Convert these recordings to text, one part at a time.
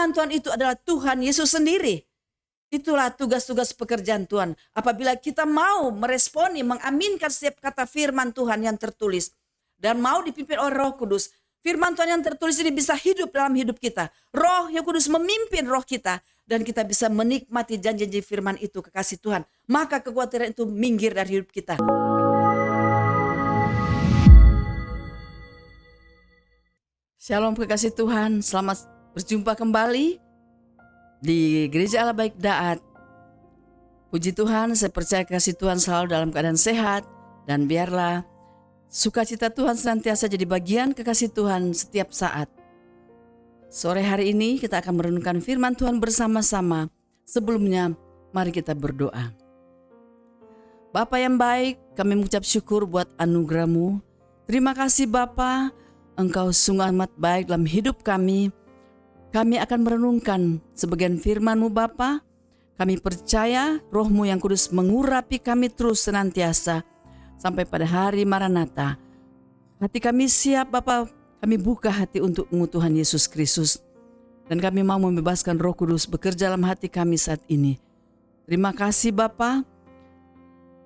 firman Tuhan itu adalah Tuhan Yesus sendiri. Itulah tugas-tugas pekerjaan Tuhan. Apabila kita mau meresponi, mengaminkan setiap kata firman Tuhan yang tertulis. Dan mau dipimpin oleh Roh Kudus. Firman Tuhan yang tertulis ini bisa hidup dalam hidup kita. Roh yang Kudus memimpin roh kita. Dan kita bisa menikmati janji-janji firman itu, kekasih Tuhan. Maka kekhawatiran itu minggir dari hidup kita. Shalom kekasih Tuhan, selamat berjumpa kembali di Gereja Allah Baik Daat. Puji Tuhan, saya percaya kasih Tuhan selalu dalam keadaan sehat. Dan biarlah sukacita Tuhan senantiasa jadi bagian kekasih Tuhan setiap saat. Sore hari ini kita akan merenungkan firman Tuhan bersama-sama. Sebelumnya, mari kita berdoa. Bapa yang baik, kami mengucap syukur buat anugerah-Mu. Terima kasih Bapa, Engkau sungguh amat baik dalam hidup kami. Kami akan merenungkan sebagian firman-Mu Bapa. Kami percaya Roh-Mu yang kudus mengurapi kami terus senantiasa sampai pada hari Maranatha. Hati kami siap Bapa, kami buka hati untuk-Mu Tuhan Yesus Kristus. Dan kami mau membebaskan Roh Kudus bekerja dalam hati kami saat ini. Terima kasih Bapa.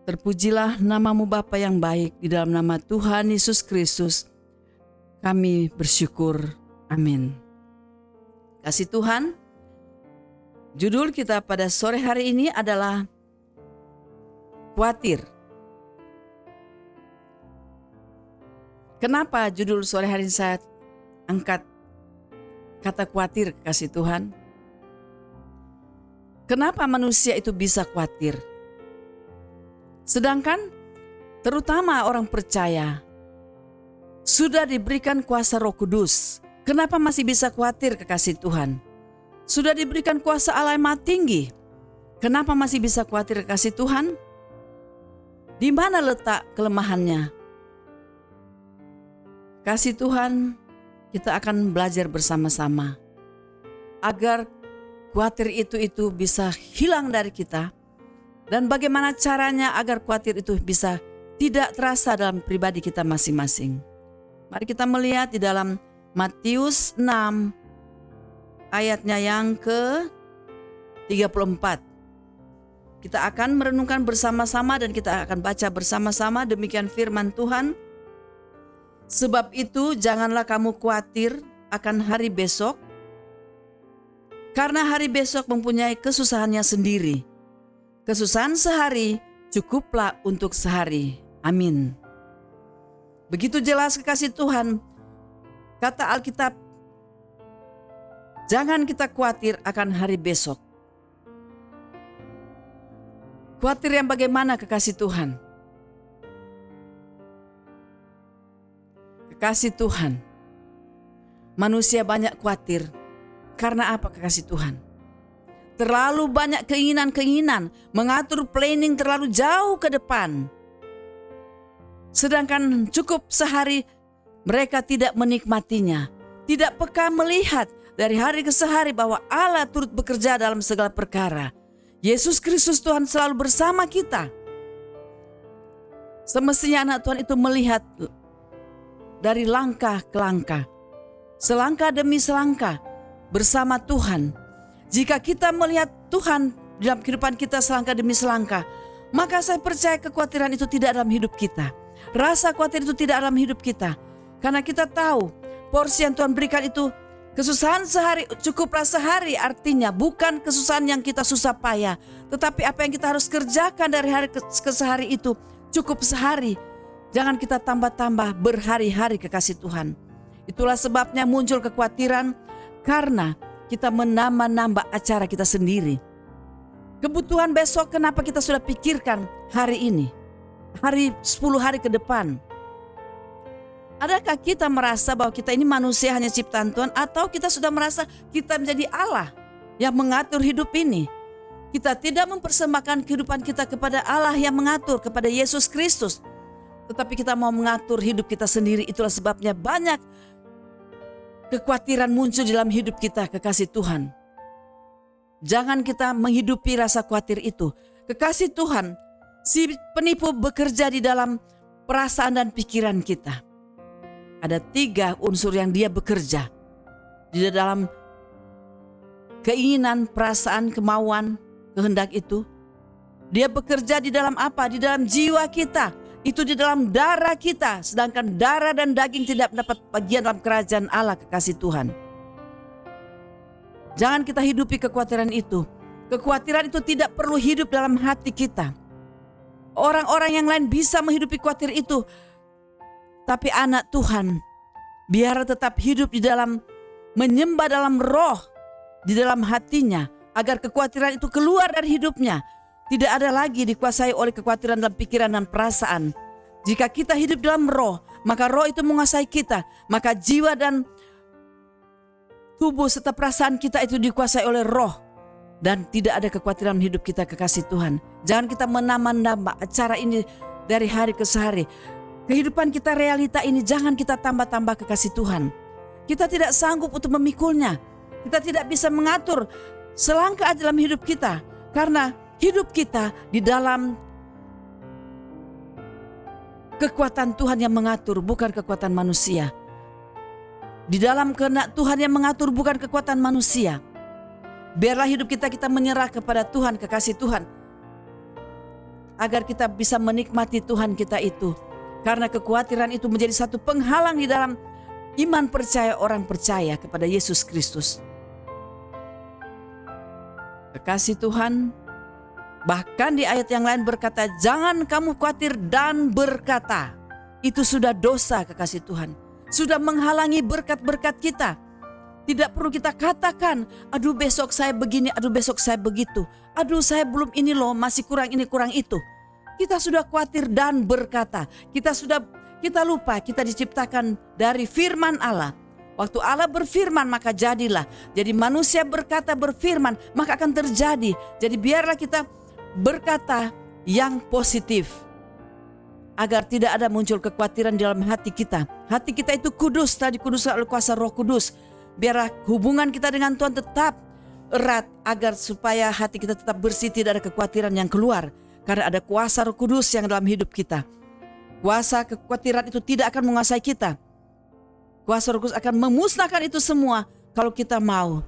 Terpujilah nama-Mu Bapa yang baik, di dalam nama Tuhan Yesus Kristus kami bersyukur. Amin. Kasih Tuhan, judul kita pada sore hari ini adalah khawatir. Kenapa judul sore hari ini saya angkat kata khawatir, kasih Tuhan? Kenapa manusia itu bisa khawatir? Sedangkan terutama orang percaya sudah diberikan kuasa Roh Kudus. Kenapa masih bisa khawatir, kekasih Tuhan? Sudah diberikan kuasa Allah yang Maha Tinggi. Kenapa masih bisa khawatir, kekasih Tuhan? Di mana letak kelemahannya? Kasih Tuhan, kita akan belajar bersama-sama agar khawatir itu bisa hilang dari kita, dan bagaimana caranya agar khawatir itu bisa tidak terasa dalam pribadi kita masing-masing. Mari kita melihat di dalam Matius 6 ayatnya yang ke-34. Kita akan merenungkan bersama-sama dan kita akan baca bersama-sama, demikian firman Tuhan. Sebab itu janganlah kamu khawatir akan hari besok, karena hari besok mempunyai kesusahannya sendiri. Kesusahan sehari cukuplah untuk sehari. Amin. Begitu jelas kekasih Tuhan, kata Alkitab, jangan kita khawatir akan hari besok. Khawatir yang bagaimana, kekasih Tuhan? Kekasih Tuhan, manusia banyak khawatir. Karena apa, kekasih Tuhan? Terlalu banyak keinginan-keinginan, mengatur planning terlalu jauh ke depan. Sedangkan cukup sehari mereka tidak menikmatinya. Tidak peka melihat dari hari ke hari bahwa Allah turut bekerja dalam segala perkara. Yesus Kristus Tuhan selalu bersama kita. Semestinya anak Tuhan itu melihat dari langkah ke langkah, selangkah demi selangkah bersama Tuhan. Jika kita melihat Tuhan dalam kehidupan kita selangkah demi selangkah, maka saya percaya kekhawatiran itu tidak dalam hidup kita. Rasa khawatir itu tidak dalam hidup kita. Karena kita tahu porsi yang Tuhan berikan itu kesusahan sehari cukuplah sehari, artinya bukan kesusahan yang kita susah payah, tetapi apa yang kita harus kerjakan dari hari ke sehari itu cukup sehari. Jangan kita tambah-tambah berhari-hari, kekasih Tuhan. Itulah sebabnya muncul kekhawatiran karena kita menambah-nambah acara kita sendiri. Kebutuhan besok kenapa kita sudah pikirkan hari ini, hari 10 hari ke depan. Adakah kita merasa bahwa kita ini manusia hanya ciptaan Tuhan, atau kita sudah merasa kita menjadi Allah yang mengatur hidup ini? Kita tidak mempersembahkan kehidupan kita kepada Allah yang mengatur, kepada Yesus Kristus, tetapi kita mau mengatur hidup kita sendiri. Itulah sebabnya banyak kekhawatiran muncul dalam hidup kita, kekasih Tuhan. Jangan kita menghidupi rasa khawatir itu. Kekasih Tuhan, si penipu bekerja di dalam perasaan dan pikiran kita. Ada 3 unsur yang dia bekerja di dalam keinginan, perasaan, kemauan, kehendak itu. Dia bekerja di dalam apa? Di dalam jiwa kita. Itu di dalam darah kita. Sedangkan darah dan daging tidak mendapat bagian dalam kerajaan Allah, kekasih Tuhan. Jangan kita hidupi kekhawatiran itu. Kekhawatiran itu tidak perlu hidup dalam hati kita. Orang-orang yang lain bisa menghidupi khawatir itu. Tapi anak Tuhan, biar tetap hidup di dalam, menyembah dalam roh, di dalam hatinya, agar kekhawatiran itu keluar dari hidupnya. Tidak ada lagi dikuasai oleh kekhawatiran dalam pikiran dan perasaan. Jika kita hidup dalam roh, maka roh itu menguasai kita. Maka jiwa dan tubuh serta perasaan kita itu dikuasai oleh roh. Dan tidak ada kekhawatiran hidup kita, kekasih Tuhan. Jangan kita menambah-nambah acara ini dari hari ke hari. Kehidupan kita, realita ini jangan kita tambah-tambah, kekasih Tuhan. Kita tidak sanggup untuk memikulnya. Kita tidak bisa mengatur selangkah dalam hidup kita. Karena hidup kita di dalam kekuatan Tuhan yang mengatur, bukan kekuatan manusia. Di dalam kehendak Tuhan yang mengatur, bukan kekuatan manusia. Biarlah hidup kita menyerah kepada Tuhan, kekasih Tuhan. Agar kita bisa menikmati Tuhan kita itu. Karena kekhawatiran itu menjadi satu penghalang di dalam iman percaya orang percaya kepada Yesus Kristus. Kekasih Tuhan, bahkan di ayat yang lain berkata, jangan kamu khawatir dan berkata. Itu sudah dosa, kekasih Tuhan. Sudah menghalangi berkat-berkat kita. Tidak perlu kita katakan, aduh besok saya begini, aduh besok saya begitu. Aduh saya belum ini loh, masih kurang ini, kurang itu. Kita sudah khawatir dan berkata. Kita lupa kita diciptakan dari firman Allah. Waktu Allah berfirman maka jadilah. Jadi manusia berkata, berfirman, maka akan terjadi. Jadi biarlah kita berkata yang positif. Agar tidak ada muncul kekhawatiran di dalam hati kita. Hati kita itu kudus, tadi kudus oleh kuasa Roh Kudus. Biarlah hubungan kita dengan Tuhan tetap erat. Agar supaya hati kita tetap bersih, tidak ada kekhawatiran yang keluar. Karena ada kuasa Roh Kudus yang dalam hidup kita. Kuasa kekhawatiran itu tidak akan menguasai kita. Kuasa Roh Kudus akan memusnahkan itu semua kalau kita mau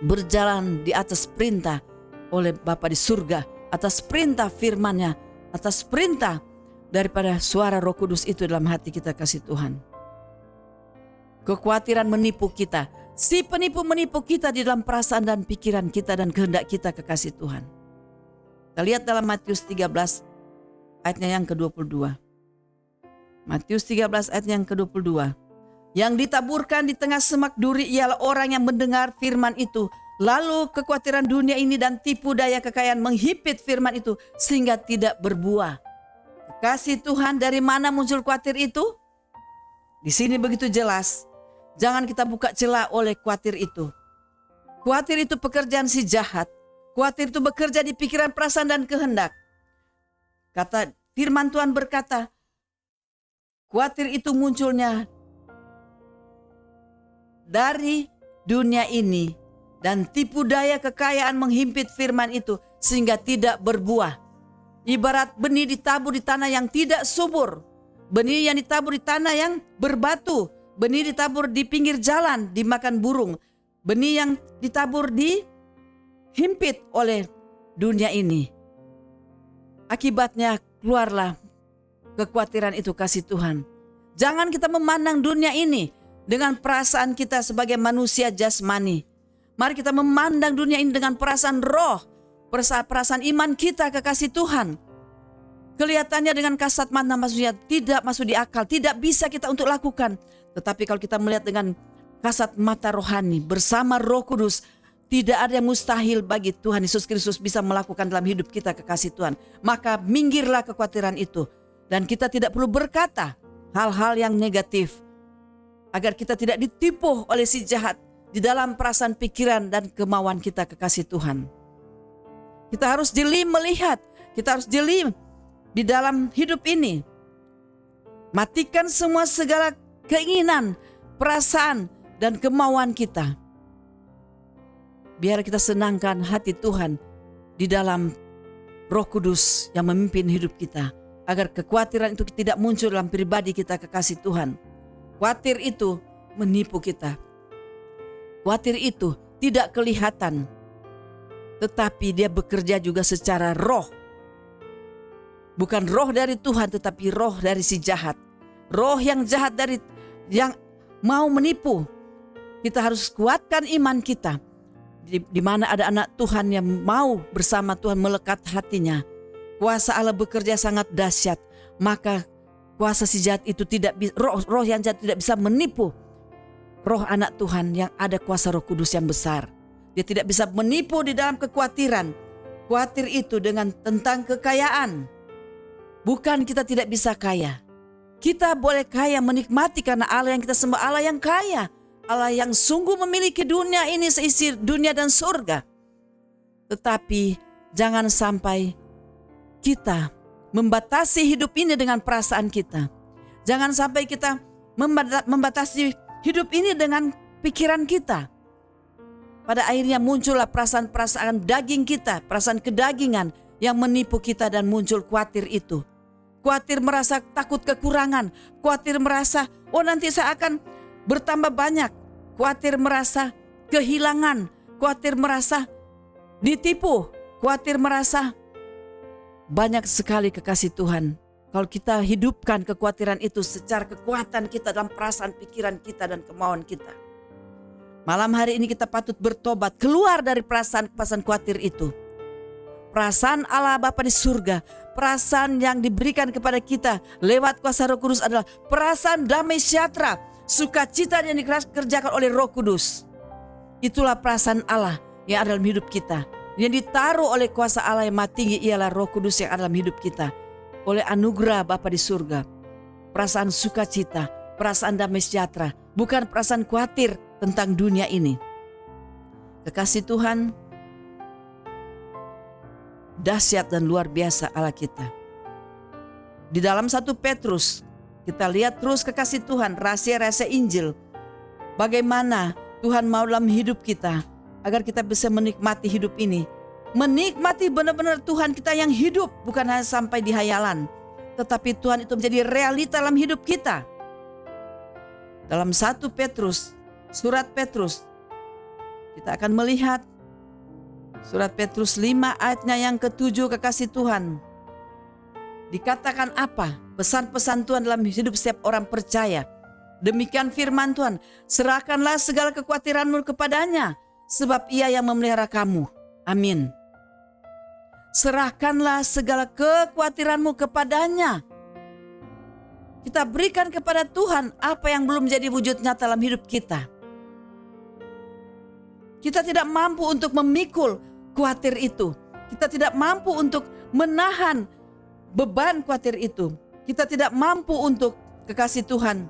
berjalan di atas perintah oleh Bapa di surga, atas perintah firman-Nya, atas perintah daripada suara Roh Kudus itu dalam hati kita, kasih Tuhan. Kekhawatiran menipu kita. Si penipu menipu kita di dalam perasaan dan pikiran kita dan kehendak kita, kekasih Tuhan. Kita lihat dalam Matius 13 ayatnya yang ke-22. Matius 13 ayat yang ke-22. Yang ditaburkan di tengah semak duri ialah orang yang mendengar firman itu. Lalu kekhawatiran dunia ini dan tipu daya kekayaan menghimpit firman itu sehingga tidak berbuah. Kasih Tuhan, dari mana muncul khawatir itu? Di sini begitu jelas. Jangan kita buka celah oleh khawatir itu. Khawatir itu pekerjaan si jahat. Khawatir itu bekerja di pikiran, perasaan dan kehendak. Kata firman Tuhan berkata, khawatir itu munculnya dari dunia ini dan tipu daya kekayaan menghimpit firman itu sehingga tidak berbuah. Ibarat benih ditabur di tanah yang tidak subur, benih yang ditabur di tanah yang berbatu, benih ditabur di pinggir jalan dimakan burung, benih yang ditabur dihimpit oleh dunia ini. Akibatnya keluarlah kekhawatiran itu, kasih Tuhan. Jangan kita memandang dunia ini dengan perasaan kita sebagai manusia jasmani. Mari kita memandang dunia ini dengan perasaan roh, perasaan iman kita, kekasih Tuhan. Kelihatannya dengan kasat mata maksudnya tidak masuk di akal, tidak bisa kita untuk lakukan. Tetapi kalau kita melihat dengan kasat mata rohani bersama Roh Kudus, tidak ada yang mustahil bagi Tuhan Yesus Kristus bisa melakukan dalam hidup kita, kekasih Tuhan. Maka minggirlah kekhawatiran itu. Dan kita tidak perlu berkata hal-hal yang negatif. Agar kita tidak ditipu oleh si jahat di dalam perasaan, pikiran dan kemauan kita, kekasih Tuhan. Kita harus jeli melihat. Kita harus jeli di dalam hidup ini. Matikan semua segala keinginan, perasaan dan kemauan kita. Biar kita senangkan hati Tuhan di dalam Roh Kudus yang memimpin hidup kita. Agar kekhawatiran itu tidak muncul dalam pribadi kita, kekasih Tuhan. Khawatir itu menipu kita. Khawatir itu tidak kelihatan, tetapi dia bekerja juga secara roh. Bukan roh dari Tuhan, tetapi roh dari si jahat. Roh yang jahat dari yang mau menipu. Kita harus kuatkan iman kita. Di mana ada anak Tuhan yang mau bersama Tuhan melekat hatinya. Kuasa Allah bekerja sangat dahsyat. Maka kuasa si jahat itu roh yang jahat tidak bisa menipu roh anak Tuhan yang ada kuasa Roh Kudus yang besar. Dia tidak bisa menipu di dalam kekhawatiran. Khawatir itu tentang kekayaan. Bukan kita tidak bisa kaya. Kita boleh kaya menikmati karena Allah yang kita sembah Allah yang kaya. Allah yang sungguh memiliki dunia ini seisi dunia dan surga. Tetapi jangan sampai kita membatasi hidup ini dengan perasaan kita. Jangan sampai kita membatasi hidup ini dengan pikiran kita. Pada akhirnya muncullah perasaan-perasaan daging kita, perasaan kedagingan yang menipu kita dan muncul khawatir itu. Khawatir merasa takut kekurangan, khawatir merasa nanti saya akan bertambah banyak, khawatir merasa kehilangan, khawatir merasa ditipu, khawatir merasa banyak sekali kekasih Tuhan. Kalau kita hidupkan kekhawatiran itu secara kekuatan kita dalam perasaan pikiran kita dan kemauan kita. Malam hari ini kita patut bertobat keluar dari perasaan khawatir itu. Perasaan Allah Bapa di surga, perasaan yang diberikan kepada kita lewat kuasa Roh Kudus adalah perasaan damai sejahtera, sukacita yang dikerjakan oleh Roh Kudus. Itulah perasaan Allah yang ada dalam hidup kita. Yang ditaruh oleh kuasa Allah yang maha tinggi ialah Roh Kudus yang ada dalam hidup kita. Oleh anugerah Bapa di surga. Perasaan sukacita, perasaan damai sejahtera, bukan perasaan khawatir tentang dunia ini. Kekasih Tuhan, dahsyat dan luar biasa Allah kita. Di dalam 1 Petrus, kita lihat terus kekasih Tuhan, rahasia-rahasia Injil. Bagaimana Tuhan mau dalam hidup kita, agar kita bisa menikmati hidup ini. Menikmati benar-benar Tuhan kita yang hidup, bukan hanya sampai di hayalan. Tetapi Tuhan itu menjadi realita dalam hidup kita. Dalam 1 Petrus, surat Petrus, kita akan melihat surat Petrus 5 ayatnya yang ke-7 kekasih Tuhan. Dikatakan apa? Pesan-pesan Tuhan dalam hidup setiap orang percaya. Demikian firman Tuhan, serahkanlah segala kekhawatiranmu kepadanya, sebab Ia yang memelihara kamu. Amin. Serahkanlah segala kekhawatiranmu kepadanya. Kita berikan kepada Tuhan apa yang belum menjadi wujud nyata dalam hidup kita. Kita tidak mampu untuk memikul khawatir itu. Kita tidak mampu untuk menahan beban khawatir itu. Kita tidak mampu untuk kekasih Tuhan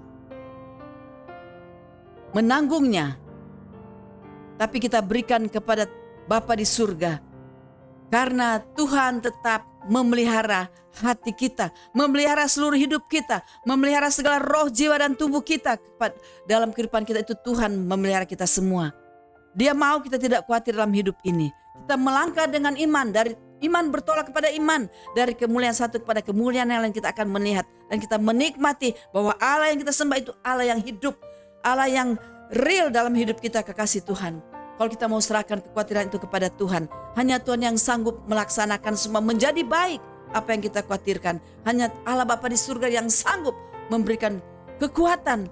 menanggungnya. Tapi kita berikan kepada Bapa di surga. Karena Tuhan tetap memelihara hati kita, memelihara seluruh hidup kita, memelihara segala roh, jiwa dan tubuh kita. Dalam kehidupan kita itu Tuhan memelihara kita semua. Dia mau kita tidak khawatir dalam hidup ini. Kita melangkah dengan iman, dari iman bertolak kepada iman, dari kemuliaan satu kepada kemuliaan yang lain kita akan melihat. Dan kita menikmati bahwa Allah yang kita sembah itu Allah yang hidup, Allah yang real dalam hidup kita, kekasih Tuhan. Kalau kita mau serahkan kekhawatiran itu kepada Tuhan, hanya Tuhan yang sanggup melaksanakan semua menjadi baik apa yang kita khawatirkan. Hanya Allah Bapa di surga yang sanggup memberikan kekuatan.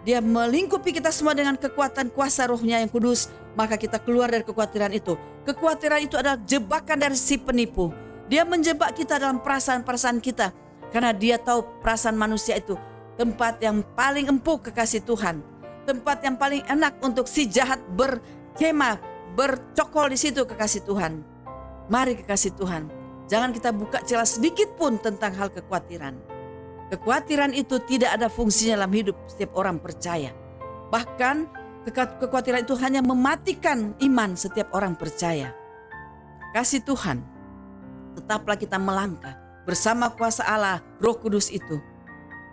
Dia melingkupi kita semua dengan kekuatan kuasa Roh-Nya yang kudus. Maka kita keluar dari kekhawatiran itu. Kekhawatiran itu adalah jebakan dari si penipu. Dia menjebak kita dalam perasaan-perasaan kita. Karena dia tahu perasaan manusia itu tempat yang paling empuk, kekasih Tuhan. Tempat yang paling enak untuk si jahat berkemah, bercokol di situ, kekasih Tuhan. Mari kekasih Tuhan, jangan kita buka celah sedikit pun tentang hal kekhawatiran. Kekhawatiran itu tidak ada fungsinya dalam hidup setiap orang percaya. Bahkan kekhawatiran itu hanya mematikan iman setiap orang percaya. Kasih Tuhan, tetaplah kita melangkah bersama kuasa Allah, Roh Kudus itu,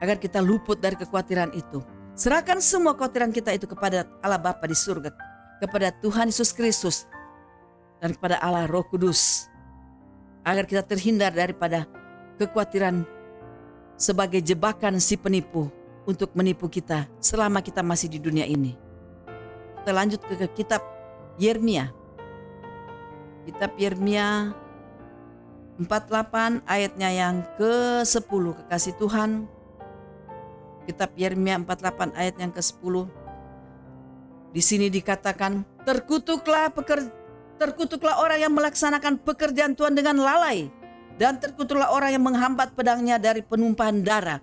agar kita luput dari kekhawatiran itu. Serahkan semua kekhawatiran kita itu kepada Allah Bapa di surga, kepada Tuhan Yesus Kristus, dan kepada Allah Roh Kudus, agar kita terhindar daripada kekhawatiran sebagai jebakan si penipu untuk menipu kita selama kita masih di dunia ini. Kita lanjut ke kitab Yeremia. Kitab Yeremia 48 ayatnya yang ke-10, kekasih Tuhan. Kitab Yeremia 48 ayat yang ke-10. Di sini dikatakan, terkutuklah orang yang melaksanakan pekerjaan Tuhan dengan lalai, dan terkutuklah orang yang menghambat pedangnya dari penumpahan darah.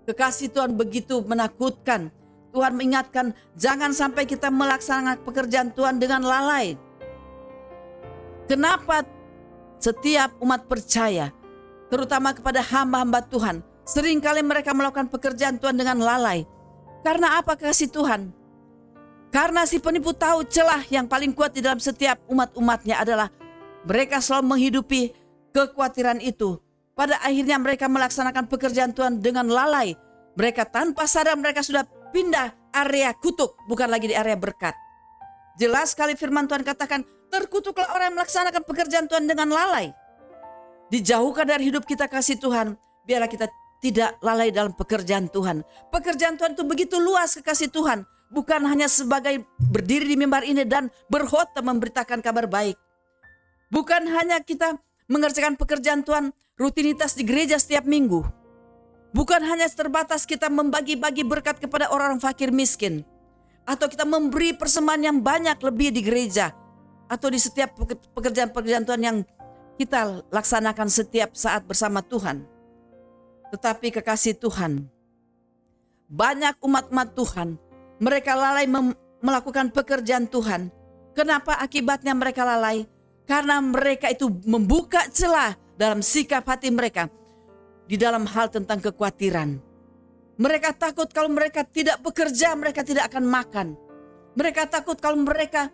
Kekasih Tuhan begitu menakutkan. Tuhan mengingatkan, jangan sampai kita melaksanakan pekerjaan Tuhan dengan lalai. Kenapa setiap umat percaya, terutama kepada hamba-hamba Tuhan, seringkali mereka melakukan pekerjaan Tuhan dengan lalai? Karena apa, kekasih Tuhan? Karena si penipu tahu celah yang paling kuat di dalam setiap umat-umatnya adalah mereka selalu menghidupi kekhawatiran itu. Pada akhirnya mereka melaksanakan pekerjaan Tuhan dengan lalai. Mereka tanpa sadar mereka sudah pindah area kutuk, bukan lagi di area berkat. Jelas sekali firman Tuhan katakan, terkutuklah orang yang melaksanakan pekerjaan Tuhan dengan lalai. Dijauhkan dari hidup kita, kasih Tuhan. Biarlah kita tidak lalai dalam pekerjaan Tuhan. Pekerjaan Tuhan itu begitu luas, kekasih Tuhan. Bukan hanya sebagai berdiri di mimbar ini dan berkhotbah memberitakan kabar baik. Bukan hanya kita mengerjakan pekerjaan Tuhan rutinitas di gereja setiap minggu. Bukan hanya terbatas kita membagi-bagi berkat kepada orang fakir miskin. Atau kita memberi persembahan yang banyak lebih di gereja. Atau di setiap pekerjaan-pekerjaan Tuhan yang kita laksanakan setiap saat bersama Tuhan. Tetapi kekasih Tuhan, banyak umat-umat Tuhan, mereka lalai melakukan pekerjaan Tuhan. Kenapa akibatnya mereka lalai? Karena mereka itu membuka celah dalam sikap hati mereka. Di dalam hal tentang kekhawatiran. Mereka takut kalau mereka tidak bekerja, mereka tidak akan makan. Mereka takut kalau mereka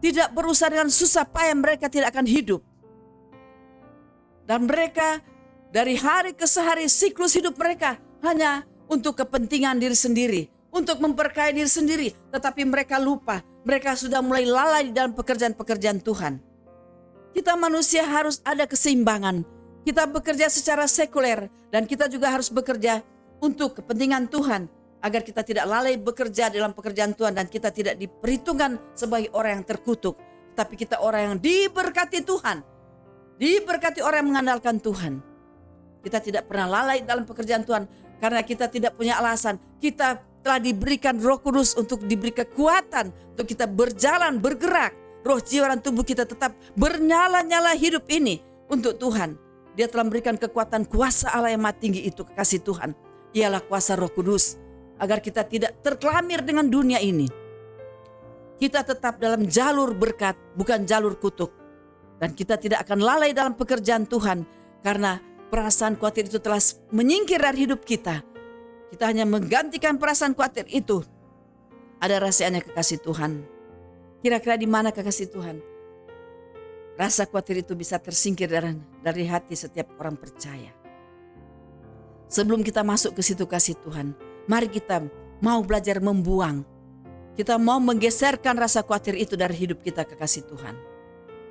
tidak berusaha dengan susah payah, mereka tidak akan hidup. Dan mereka dari hari ke hari siklus hidup mereka hanya untuk kepentingan diri sendiri, untuk memperkaya diri sendiri. Tetapi mereka lupa, mereka sudah mulai lalai dalam pekerjaan-pekerjaan Tuhan. Kita manusia harus ada keseimbangan. Kita bekerja secara sekuler dan kita juga harus bekerja untuk kepentingan Tuhan. Agar kita tidak lalai bekerja dalam pekerjaan Tuhan dan kita tidak diperhitungkan sebagai orang yang terkutuk. Tapi kita orang yang diberkati Tuhan. Diberkati orang yang mengandalkan Tuhan. Kita tidak pernah lalai dalam pekerjaan Tuhan karena kita tidak punya alasan. Kita telah diberikan Roh Kudus untuk diberi kekuatan untuk kita berjalan, bergerak. Roh, jiwa, dan tubuh kita tetap bernyala-nyala hidup ini untuk Tuhan. Dia telah memberikan kekuatan kuasa Allah yang maha tinggi itu, kekasih Tuhan. Ialah kuasa Roh Kudus. Agar kita tidak terkelamir dengan dunia ini. Kita tetap dalam jalur berkat, bukan jalur kutuk. Dan kita tidak akan lalai dalam pekerjaan Tuhan. Karena perasaan khawatir itu telah menyingkir dari hidup kita. Kita hanya menggantikan perasaan khawatir itu. Ada rahasianya, kekasih Tuhan. Kira-kira di mana, kekasih Tuhan? Rasa khawatir itu bisa tersingkir dari hati setiap orang percaya. Sebelum kita masuk ke situ, kasih Tuhan, mari kita mau belajar membuang. Kita mau menggeserkan rasa khawatir itu dari hidup kita, kekasih Tuhan.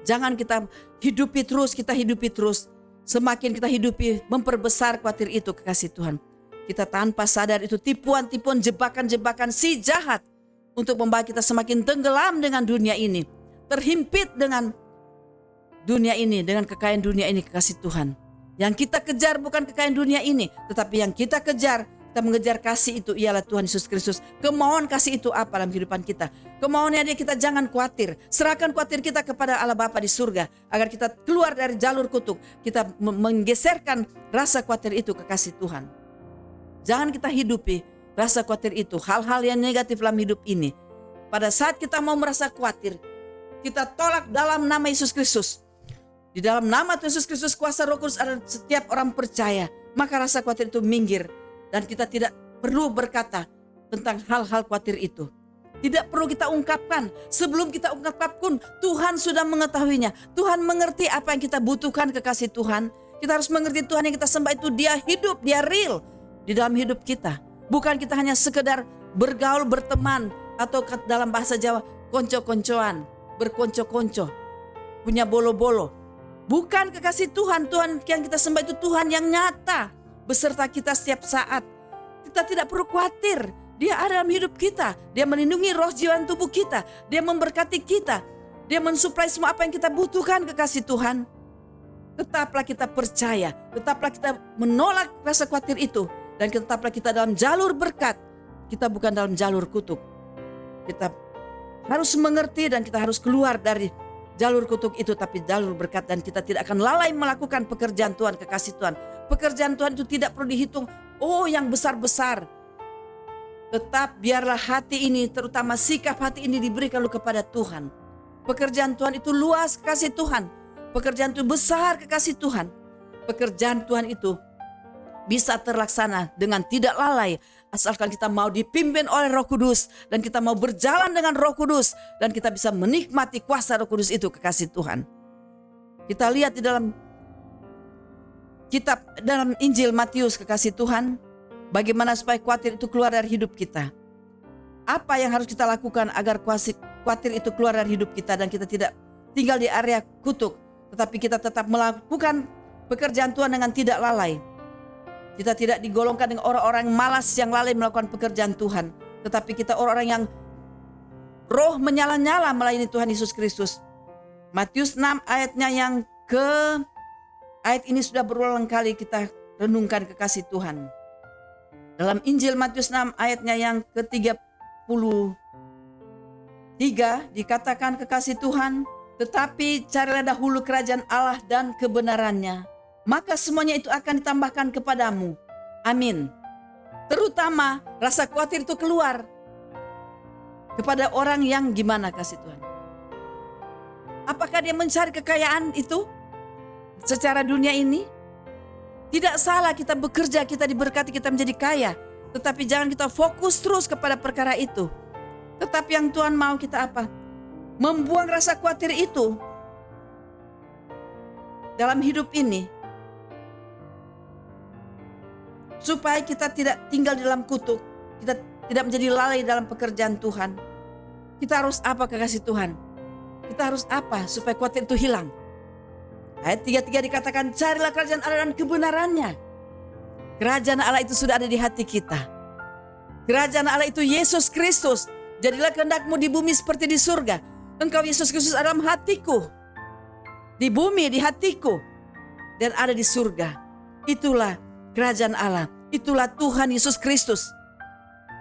Jangan kita hidupi terus. Semakin kita hidupi, memperbesar khawatir itu, kekasih Tuhan. Kita tanpa sadar itu tipuan-tipuan, jebakan-jebakan si jahat untuk membawa kita semakin tenggelam dengan dunia ini. Terhimpit dengan dunia ini, dengan kekayaan dunia ini, kekasih Tuhan. Yang kita kejar bukan kekayaan dunia ini, tetapi yang kita kejar, kita mengejar kasih itu ialah Tuhan Yesus Kristus. Kemauan kasih itu apa dalam kehidupan kita? Kemauannya dia, kita jangan khawatir. Serahkan khawatir kita kepada Allah Bapa di surga. Agar kita keluar dari jalur kutuk. Kita menggeserkan rasa khawatir itu, kekasih Tuhan. Jangan kita hidupi rasa khawatir itu. Hal-hal yang negatif dalam hidup ini. Pada saat kita mau merasa khawatir, kita tolak dalam nama Yesus Kristus. Di dalam nama Tuhan Yesus Kristus, kuasa Roh Kudus ada setiap orang percaya. Maka rasa khawatir itu minggir. Dan kita tidak perlu berkata tentang hal-hal khawatir itu. Tidak perlu kita ungkapkan. Sebelum kita ungkapkan pun, Tuhan sudah mengetahuinya. Tuhan mengerti apa yang kita butuhkan, kekasih Tuhan. Kita harus mengerti Tuhan yang kita sembah itu dia hidup, dia real di dalam hidup kita. Bukan kita hanya sekedar bergaul, berteman, atau dalam bahasa Jawa, konco-koncoan, berkonco-konco, punya bolo-bolo. Bukan, kekasih Tuhan. Tuhan yang kita sembah itu Tuhan yang nyata beserta kita setiap saat. Kita tidak perlu khawatir. Dia ada dalam hidup kita. Dia melindungi roh, jiwa, dan tubuh kita. Dia memberkati kita. Dia mensuplai semua apa yang kita butuhkan, kekasih Tuhan. Tetaplah kita percaya, tetaplah kita menolak rasa khawatir itu, dan tetaplah kita dalam jalur berkat. Kita bukan dalam jalur kutuk. Kita harus mengerti dan kita harus keluar dari jalur kutuk itu, tapi jalur berkat, dan kita tidak akan lalai melakukan pekerjaan Tuhan, kekasih Tuhan. Pekerjaan Tuhan itu tidak perlu dihitung, yang besar-besar. Tetap biarlah hati ini, terutama sikap hati ini diberikan lu kepada Tuhan. Pekerjaan Tuhan itu luas, kekasih Tuhan. Pekerjaan itu besar, kekasih Tuhan. Pekerjaan Tuhan itu bisa terlaksana dengan tidak lalai, asalkan kita mau dipimpin oleh Roh Kudus dan kita mau berjalan dengan Roh Kudus, dan kita bisa menikmati kuasa Roh Kudus itu, kekasih Tuhan. Kita lihat di dalam Injil Matius, kekasih Tuhan, bagaimana supaya khawatir itu keluar dari hidup kita. Apa yang harus kita lakukan agar khawatir itu keluar dari hidup kita dan kita tidak tinggal di area kutuk, tetapi kita tetap melakukan pekerjaan Tuhan dengan tidak lalai. Kita tidak digolongkan dengan orang-orang malas yang lalai melakukan pekerjaan Tuhan, tetapi kita orang-orang yang roh menyala-nyala melayani Tuhan Yesus Kristus. Matius 6 ayat ini sudah berulang kali kita renungkan, kekasih Tuhan. Dalam Injil Matius 6 ayatnya yang ke-33 dikatakan, kekasih Tuhan, tetapi carilah dahulu kerajaan Allah dan kebenarannya, maka semuanya itu akan ditambahkan kepadamu. Amin. Terutama rasa khawatir itu keluar kepada orang yang gimana, kasih Tuhan? Apakah dia mencari kekayaan itu secara dunia ini? Tidak salah kita bekerja, kita diberkati, kita menjadi kaya. Tetapi jangan kita fokus terus kepada perkara itu. Tetapi yang Tuhan mau kita apa? Membuang rasa khawatir itu dalam hidup ini, supaya kita tidak tinggal di dalam kutuk, kita tidak menjadi lalai dalam pekerjaan Tuhan. Kita harus apa, kekasih Tuhan? Kita harus apa supaya khawatir itu hilang? Ayat 33 dikatakan, carilah kerajaan Allah dan kebenarannya. Kerajaan Allah itu sudah ada di hati kita. Kerajaan Allah itu Yesus Kristus. Jadilah kehendakmu di bumi seperti di surga. Engkau Yesus Kristus ada dalam hatiku, di bumi, di hatiku, dan ada di surga. Itulah kerajaan Allah. Itulah Tuhan Yesus Kristus.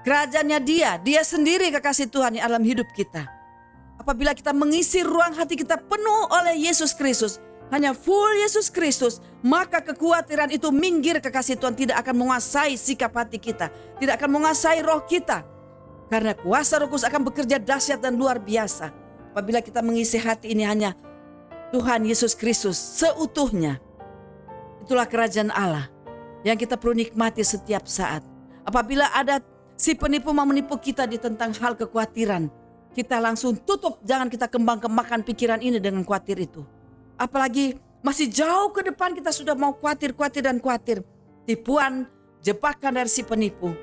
Kerajaannya dia sendiri, kekasih Tuhan, yang dalam hidup kita. Apabila kita mengisi ruang hati kita penuh oleh Yesus Kristus, hanya full Yesus Kristus, maka kekhawatiran itu minggir, kekasih Tuhan, tidak akan menguasai sikap hati kita, tidak akan menguasai roh kita. Karena kuasa Roh Kudus akan bekerja dahsyat dan luar biasa. Apabila kita mengisi hati ini hanya Tuhan Yesus Kristus seutuhnya. Itulah kerajaan Allah yang kita perlu nikmati setiap saat. Apabila ada si penipu mau menipu kita di tentang hal kekhawatiran, kita langsung tutup, jangan kita kembang-kembangkan pikiran ini dengan khawatir itu. Apalagi masih jauh ke depan kita sudah mau khawatir. Tipuan, jebakan dari si penipu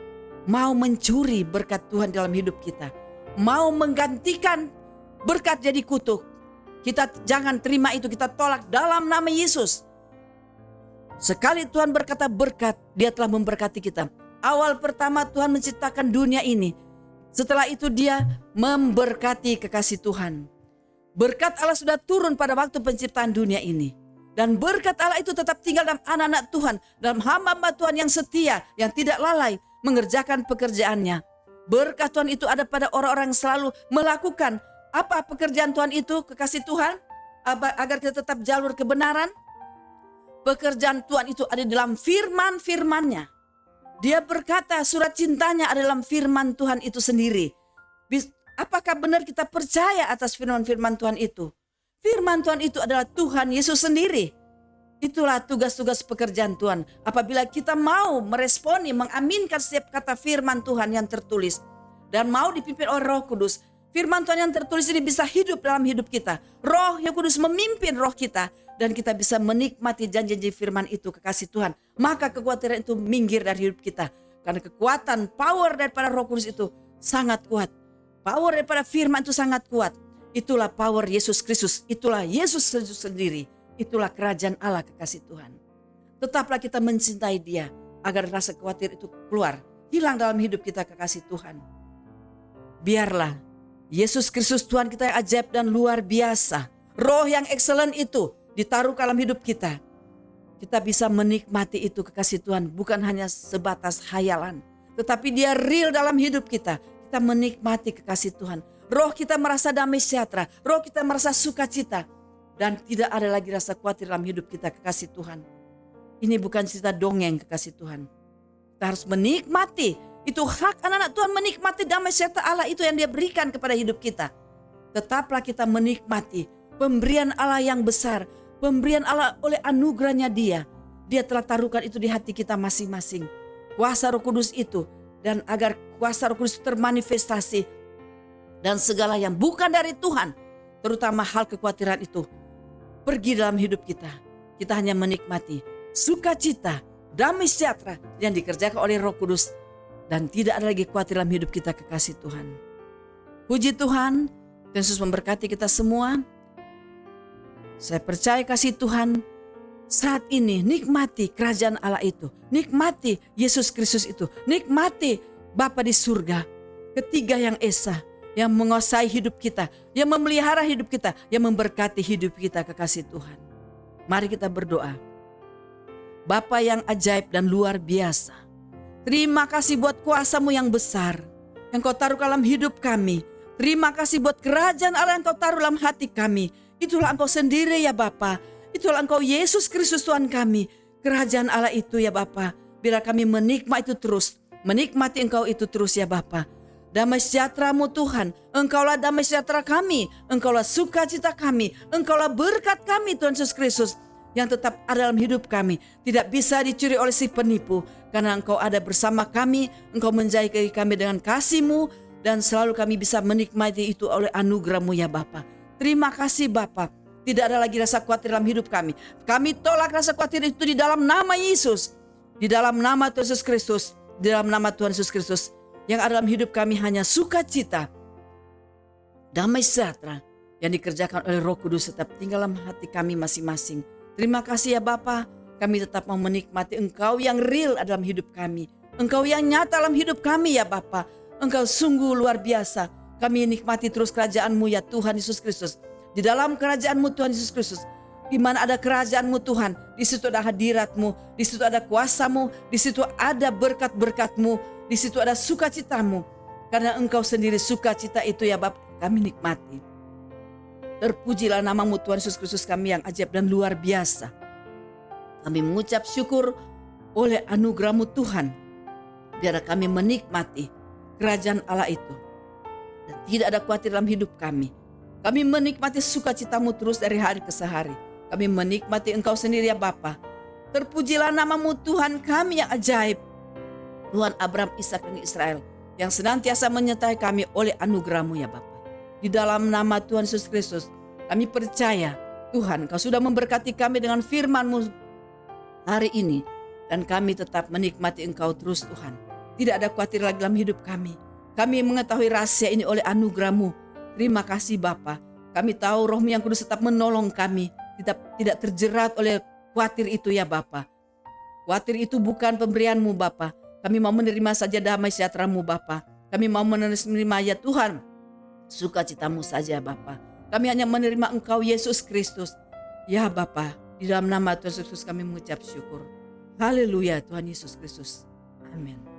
mau mencuri berkat Tuhan dalam hidup kita, mau menggantikan berkat jadi kutuk. Kita jangan terima itu, kita tolak dalam nama Yesus. Sekali Tuhan berkata berkat, Dia telah memberkati kita. Awal pertama Tuhan menciptakan dunia ini, setelah itu Dia memberkati, kekasih Tuhan. Berkat Allah sudah turun pada waktu penciptaan dunia ini. Dan berkat Allah itu tetap tinggal dalam anak-anak Tuhan, dalam hamba-hamba Tuhan yang setia, yang tidak lalai mengerjakan pekerjaannya. Berkat Tuhan itu ada pada orang-orang yang selalu melakukan apa pekerjaan Tuhan itu, kekasih Tuhan, agar kita tetap jalur kebenaran. Pekerjaan Tuhan itu ada dalam firman-firmannya. Dia berkata surat cintanya ada dalam firman Tuhan itu sendiri. Apakah benar kita percaya atas firman-firman Tuhan itu? Firman Tuhan itu adalah Tuhan Yesus sendiri. Itulah tugas-tugas pekerjaan Tuhan. Apabila kita mau meresponi, mengaminkan setiap kata firman Tuhan yang tertulis, dan mau dipimpin oleh Roh Kudus, firman Tuhan yang tertulis ini bisa hidup dalam hidup kita. Roh yang Kudus memimpin roh kita, dan kita bisa menikmati janji-janji firman itu, kekasih Tuhan. Maka kekhawatiran itu minggir dari hidup kita. Karena kekuatan, power daripada Roh Kudus itu sangat kuat. Power daripada firman itu sangat kuat. Itulah power Yesus Kristus. Itulah Yesus Kristus sendiri. Itulah kerajaan Allah, kekasih Tuhan. Tetaplah kita mencintai Dia agar rasa khawatir itu keluar, hilang dalam hidup kita, kekasih Tuhan. Biarlah Yesus Kristus Tuhan kita yang ajaib dan luar biasa. Roh yang excellent itu ditaruh dalam hidup kita. Kita bisa menikmati itu kekasih Tuhan, bukan hanya sebatas hayalan, tetapi dia real dalam hidup kita. Kita menikmati kekasih Tuhan. Roh kita merasa damai sejahtera, roh kita merasa sukacita, dan tidak ada lagi rasa khawatir dalam hidup kita kekasih Tuhan. Ini bukan cerita dongeng kekasih Tuhan. Kita harus menikmati, itu hak anak-anak Tuhan menikmati damai sejahtera Allah itu yang dia berikan kepada hidup kita. Tetaplah kita menikmati pemberian Allah yang besar, pemberian Allah oleh anugerahnya dia. Dia telah taruhkan itu di hati kita masing-masing. Kuasa Roh Kudus itu, dan agar kuasa Roh Kudus termanifestasi, dan segala yang bukan dari Tuhan, terutama hal kekhawatiran itu, pergi dalam hidup kita. Kita hanya menikmati sukacita, damai sejahtera yang dikerjakan oleh Roh Kudus, dan tidak ada lagi khawatir dalam hidup kita kekasih Tuhan. Puji Tuhan, Yesus memberkati kita semua. Saya percaya kasih Tuhan saat ini nikmati kerajaan Allah itu, nikmati Yesus Kristus itu, nikmati Bapa di surga, ketiga yang esa, yang menguasai hidup kita, yang memelihara hidup kita, yang memberkati hidup kita kekasih Tuhan. Mari kita berdoa. Bapa yang ajaib dan luar biasa, terima kasih buat kuasa-Mu yang besar yang Kau taruh dalam hidup kami. Terima kasih buat kerajaan Allah yang Kau taruh dalam hati kami. Itulah Engkau sendiri ya Bapa. Itulah Engkau Yesus Kristus Tuhan kami. Kerajaan Allah itu ya Bapa. Biar kami menikmati itu terus. Menikmati Engkau itu terus ya Bapa. Damai sejahtera-Mu Tuhan. Engkaulah damai sejahtera kami. Engkaulah sukacita kami. Engkaulah berkat kami Tuhan Yesus Kristus. Yang tetap ada dalam hidup kami. Tidak bisa dicuri oleh si penipu. Karena Engkau ada bersama kami. Engkau menjaga kami dengan kasih-Mu. Dan selalu kami bisa menikmati itu oleh anugerah-Mu ya Bapa. Terima kasih Bapa. Tidak ada lagi rasa khawatir dalam hidup kami. Kami tolak rasa khawatir itu di dalam nama Yesus. Di dalam nama Tuhan Yesus Kristus. Di dalam nama Tuhan Yesus Kristus. Yang ada dalam hidup kami hanya sukacita, damai sejahtera yang dikerjakan oleh Roh Kudus tetap tinggal dalam hati kami masing-masing. Terima kasih ya Bapa. Kami tetap mau menikmati Engkau yang real dalam hidup kami. Engkau yang nyata dalam hidup kami ya Bapa. Engkau sungguh luar biasa. Kami nikmati terus kerajaan-Mu ya Tuhan Yesus Kristus. Di dalam kerajaan-Mu Tuhan Yesus Kristus, di mana ada kerajaan-Mu Tuhan, di situ ada hadirat-Mu, di situ ada kuasa-Mu, di situ ada berkat-berkat-Mu, di situ ada sukacita-Mu. Karena Engkau sendiri sukacita itu ya Bapa, kami nikmati. Terpujilah nama-Mu Tuhan Yesus Kristus kami yang ajaib dan luar biasa. Kami mengucap syukur oleh anugerah-Mu Tuhan. Biar kami menikmati kerajaan Allah itu. Dan tidak ada khawatir dalam hidup kami. Kami menikmati sukacita-Mu terus dari hari ke hari. Kami menikmati Engkau sendiri ya Bapa. Terpujilah nama-Mu Tuhan kami yang ajaib. Tuhan Abraham, Ishak dan Israel. Yang senantiasa menyertai kami oleh anugerah-Mu ya Bapa. Di dalam nama Tuhan Yesus Kristus. Kami percaya Tuhan Kau sudah memberkati kami dengan firman-Mu hari ini. Dan kami tetap menikmati Engkau terus Tuhan. Tidak ada khawatir lagi dalam hidup kami. Kami mengetahui rahasia ini oleh anugerah-Mu. Terima kasih Bapa. Kami tahu Roh-Mu yang Kudus tetap menolong kami. Tidak terjerat oleh khawatir itu ya Bapa. Khawatir itu bukan pemberian-Mu Bapa. Kami mau menerima saja damai sejahtera-Mu Bapa. Kami mau menerima ya Tuhan sukacita-Mu saja Bapa. Kami hanya menerima Engkau Yesus Kristus. Ya Bapa, di dalam nama Tuhan Yesus kami mengucap syukur. Haleluya Tuhan Yesus Kristus. Amin.